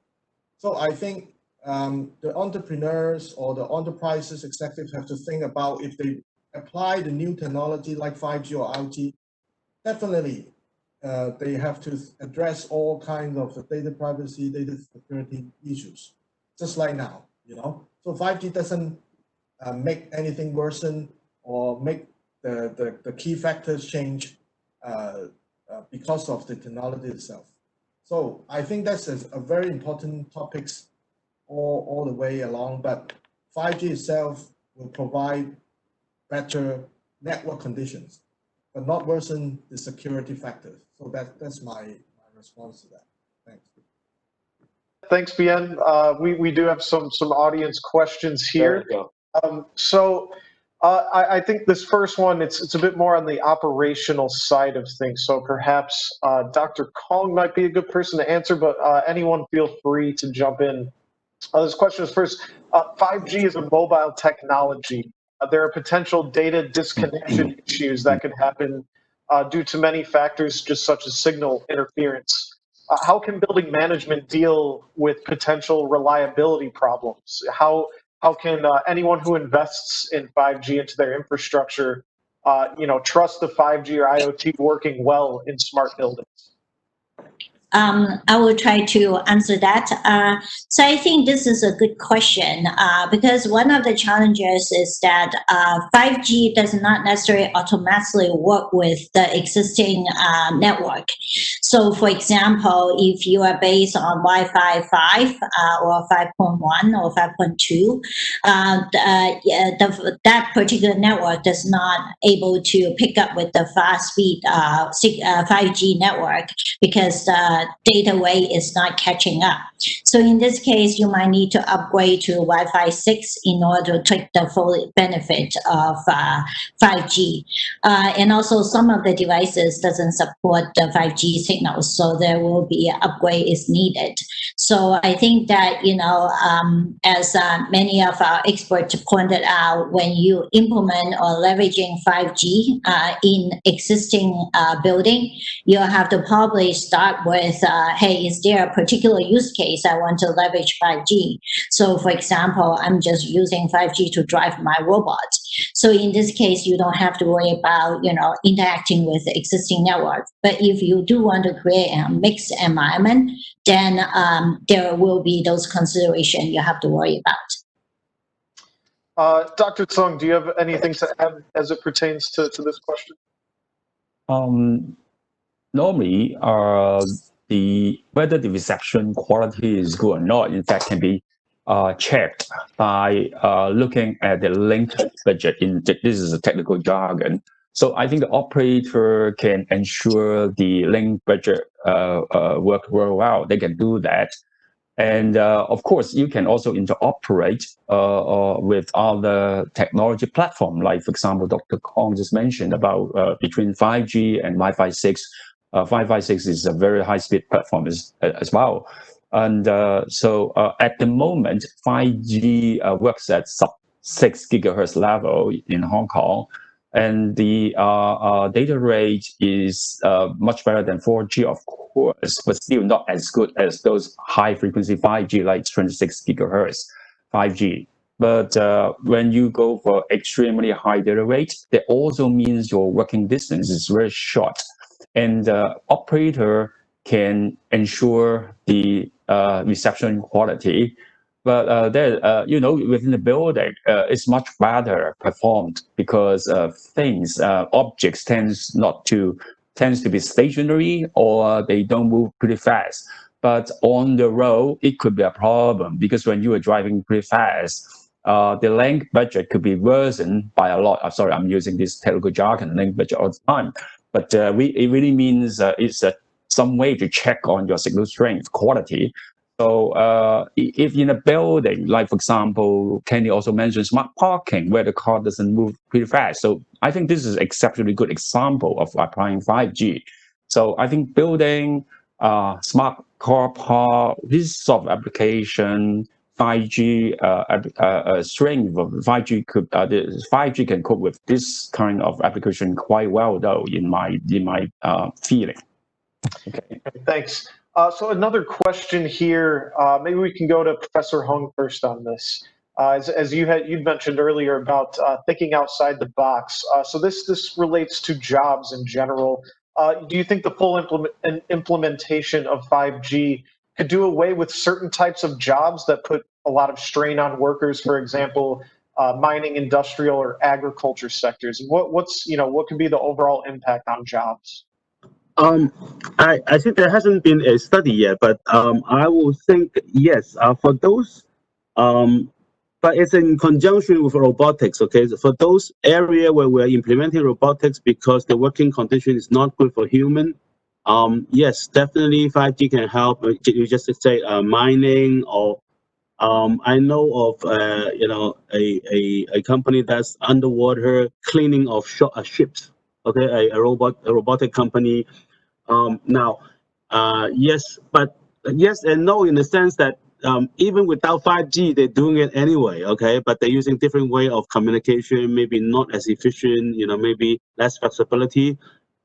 So I think the entrepreneurs or the enterprises executives have to think about if they apply the new technology like 5G or IoT, definitely they have to address all kinds of data privacy, data security issues, just like now, you know. So 5G doesn't make anything worsen or make the key factors change because of the technology itself. So I think that's a very important topics all the way along, but 5G itself will provide better network conditions, but not worsen the security factors. So that's my response to that. Thanks. Thanks, Bien. We do have some audience questions here. I think this first one, it's a bit more on the operational side of things. So perhaps Dr. Kong might be a good person to answer, but anyone feel free to jump in. This question is first, 5G is a mobile technology. There are potential data disconnection issues that could happen due to many factors, just such as signal interference. How can building management deal with potential reliability problems? How can anyone who invests in 5G into their infrastructure, trust the 5G or IoT working well in smart buildings? I will try to answer that. So I think this is a good question because one of the challenges is that 5G does not necessarily automatically work with the existing network. So for example, if you are based on Wi-Fi 5 or 5.1 or 5.2, that particular network does not able to pick up with the fast speed 5G network because data rate is not catching up. So in this case, you might need to upgrade to Wi-Fi 6 in order to take the full benefit of 5G. And also some of the devices doesn't support the 5G signals, so there will be an upgrade is needed. So I think that, as many of our experts pointed out, when you implement or leveraging 5G in existing building, you have to probably start with, hey, is there a particular use case I want to leverage 5G? So for example, I'm just using 5G to drive my robot. So in this case, you don't have to worry about, interacting with the existing network. But if you do want to create a mixed environment, then there will be those considerations you have to worry about. Dr. Tsung, do you have anything to add as it pertains to this question? Normally, whether the reception quality is good or not, in fact, can be checked by looking at the link budget. This is a technical jargon. So I think the operator can ensure the link budget work very well. They can do that. And of course, you can also interoperate with other technology platform, like, for example, Dr. Kong just mentioned about between 5G and Wi-Fi 6. Wi-Fi 6 is a very high-speed platform as well. And so at the moment, 5G works at sub-6 gigahertz level in Hong Kong. And the data rate is much better than 4G, of course, but still not as good as those high-frequency 5G, like 26 gigahertz 5G. But when you go for extremely high data rate, that also means your working distance is very short. And the operator can ensure the reception quality. But within the building, it's much better performed because objects tends to be stationary or they don't move pretty fast. But on the road, it could be a problem because when you are driving pretty fast, the link budget could be worsened by a lot. I'm sorry, I'm using this technical jargon, link budget all the time. But it really means it's some way to check on your signal strength quality. So if in a building, like, for example, Kenny also mentioned smart parking, where the car doesn't move pretty fast. So I think this is an exceptionally good example of applying 5G. So I think building smart car part, this sort of application, 5G strength of 5G could the 5G can cope with this kind of application quite well, though, in my feeling. Okay. Thanks. So another question here. Maybe we can go to Professor Hung first on this. As you'd mentioned earlier about thinking outside the box. So this relates to jobs in general. Do you think the full implementation of 5G could do away with certain types of jobs that put a lot of strain on workers, for example, mining, industrial, or agriculture sectors? What could be the overall impact on jobs? I think there hasn't been a study yet, but I will think yes. For those, but it's in conjunction with robotics. Okay, so for those area where we're implementing robotics because the working condition is not good for human, yes, definitely 5G can help. You just say mining or. I know of a company that's underwater cleaning of ships. Okay, a robotic company. Now, yes and no in the sense that even without 5G, they're doing it anyway. Okay, but they're using different way of communication, maybe not as efficient. Maybe less flexibility,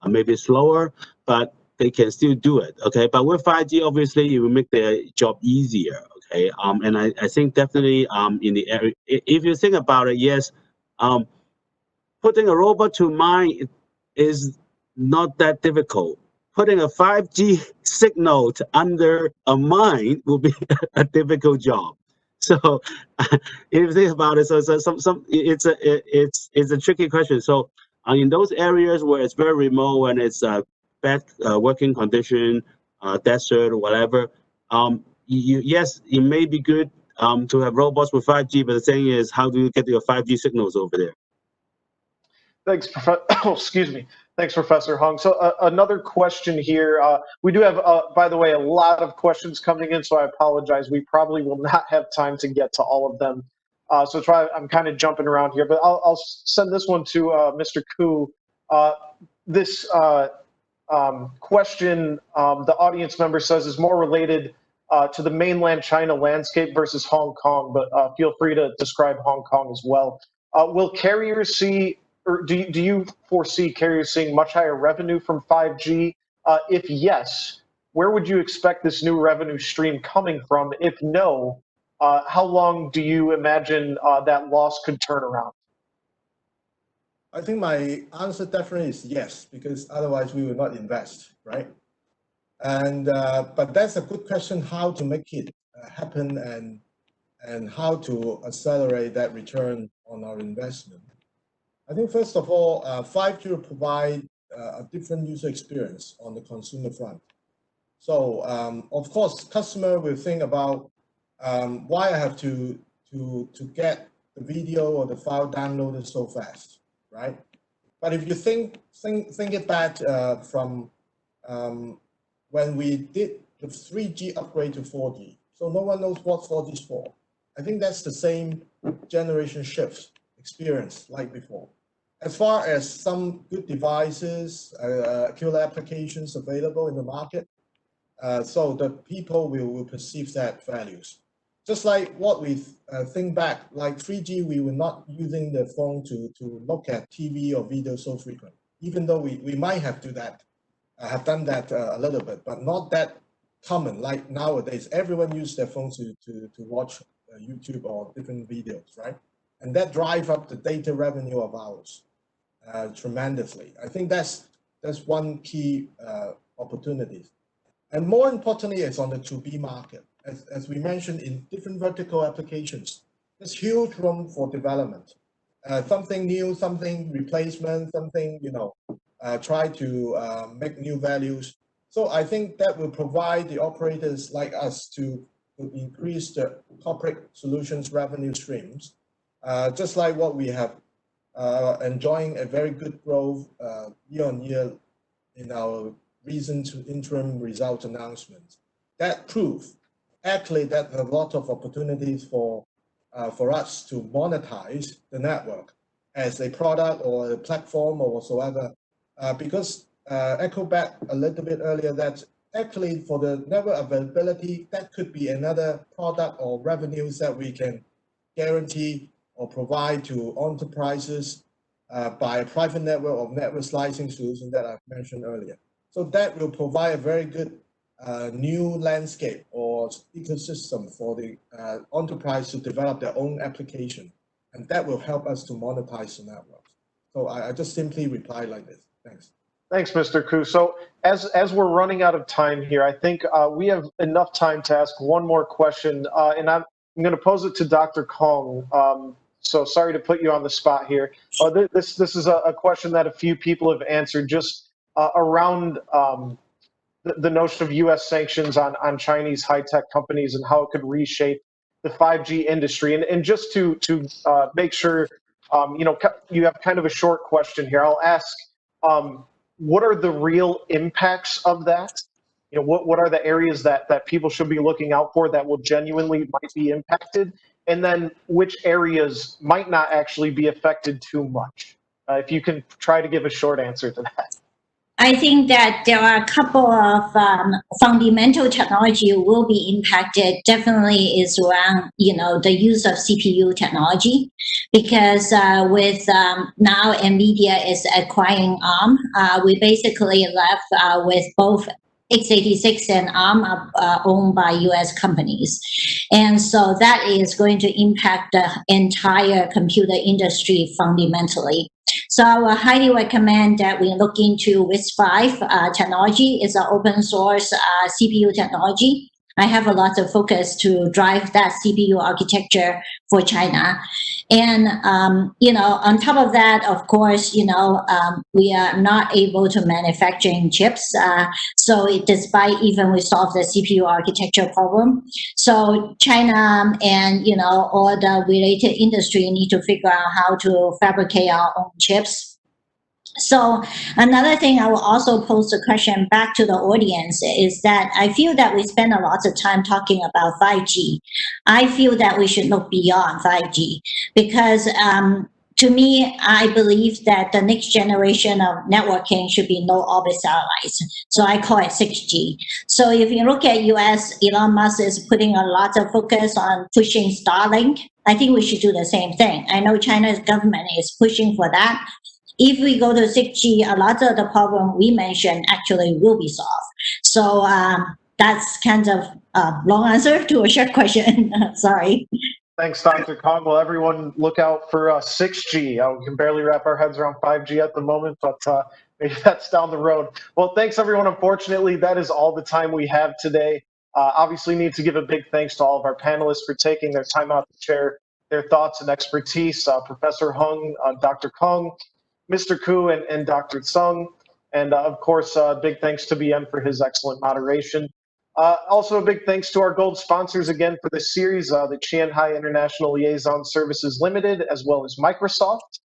maybe slower, but they can still do it. Okay, but with 5G, obviously, it will make their job easier. Okay, and I think definitely in the area, if you think about it, yes, putting a robot to mine is not that difficult. Putting a 5G signal under a mine will be a difficult job. So if you think about it, so it's a tricky question. So in those areas where it's very remote and it's bad working condition, desert or whatever, yes, it may be good to have robots with 5G, but the thing is, how do you get your 5G signals over there? Thanks, excuse me. Thanks, Professor Hung. So another question here. We do have, by the way, a lot of questions coming in, so I apologize. We probably will not have time to get to all of them. I'm kind of jumping around here, but I'll send this one to Mr. Koo. This question, the audience member says, is more related to the mainland China landscape versus Hong Kong, but feel free to describe Hong Kong as well. Will carriers see, or do you foresee carriers seeing much higher revenue from 5G? If yes, where would you expect this new revenue stream coming from? If no, how long do you imagine that loss could turn around? I think my answer definitely is yes, because otherwise we will not invest, right? And but that's a good question, how to make it happen and how to accelerate that return on our investment. I think first of all, 5G will provide a different user experience on the consumer front. So of course, customer will think about why I have to get the video or the file downloaded so fast, right? But if you think it back from when we did the 3G upgrade to 4G, so no one knows what 4G is for. I think that's the same generation shift experience like before. As far as some good devices, killer applications available in the market, so the people will perceive that values. Just like what we think back, like 3G, we were not using the phone to look at TV or video so frequent, even though we might have done that a little bit, but not that common like nowadays. Everyone uses their phone to watch YouTube or different videos, right? And that drive up the data revenue of ours tremendously. I think that's one key opportunity. And more importantly, it's on the 2B market. As we mentioned, in different vertical applications, there's huge room for development. Something new, something replacement, something, try to make new values. So I think that will provide the operators like us to increase the corporate solutions revenue streams, just like what we have enjoying a very good growth year on year in our recent interim results announcements. That proves actually that a lot of opportunities for us to monetize the network as a product or a platform or whatsoever. Because echo back a little bit earlier that actually for the network availability, that could be another product or revenues that we can guarantee or provide to enterprises by a private network or network slicing solution that I've mentioned earlier. So that will provide a very good new landscape or ecosystem for the enterprise to develop their own application. And that will help us to monetize the network. So I just simply reply like this. Thanks. Thanks, Mr. Koo. So as we're running out of time here, I think we have enough time to ask one more question, and I'm going to pose it to Dr. Kong. So sorry to put you on the spot here. This is a question that a few people have answered just around the notion of U.S. sanctions on Chinese high-tech companies and how it could reshape the 5G industry. And just to make sure, you have kind of a short question here. I'll ask, what are the real impacts of that? What are the areas that people should be looking out for that will genuinely might be impacted? And then which areas might not actually be affected too much? If you can try to give a short answer to that. I think that there are a couple of fundamental technology will be impacted. Definitely is around, the use of CPU technology, because with now NVIDIA is acquiring ARM, we basically left with both x86 and ARM are owned by US companies. And so that is going to impact the entire computer industry fundamentally. So I will highly recommend that we look into RISC-V technology. It's an open source CPU technology. I have a lot of focus to drive that CPU architecture for China. And, on top of that, of course, we are not able to manufacturing chips. So despite even we solve the CPU architecture problem, so China and, all the related industry need to figure out how to fabricate our own chips. So another thing I will also pose a question back to the audience is that I feel that we spend a lot of time talking about 5G. I feel that we should look beyond 5G because to me, I believe that the next generation of networking should be low orbit satellites. So I call it 6G. So if you look at US, Elon Musk is putting a lot of focus on pushing Starlink. I think we should do the same thing. I know China's government is pushing for that. If we go to 6G, a lot of the problem we mentioned actually will be solved. So that's kind of a long answer to a short question. Sorry. Thanks, Dr. Kong. Well, everyone look out for 6G. We can barely wrap our heads around 5G at the moment, but maybe that's down the road. Well, thanks, everyone. Unfortunately, that is all the time we have today. Obviously, need to give a big thanks to all of our panelists for taking their time out to share their thoughts and expertise. Professor Hung, Dr. Kong, Mr. Koo, and Dr. Tseng. And of course, big thanks to BN for his excellent moderation. Also, a big thanks to our gold sponsors again for this series, the Qianhai International Liaison Services Limited, as well as Microsoft.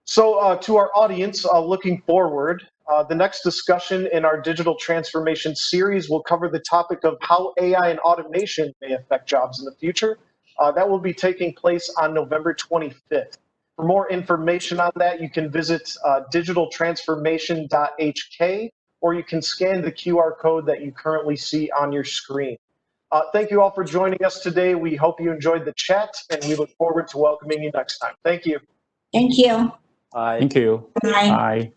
So to our audience, looking forward, the next discussion in our digital transformation series will cover the topic of how AI and automation may affect jobs in the future. That will be taking place on November 25th. For more information on that, you can visit digitaltransformation.hk, or you can scan the QR code that you currently see on your screen. Thank you all for joining us today. We hope you enjoyed the chat, and we look forward to welcoming you next time. Thank you. Thank you. Thank you. Bye. Bye.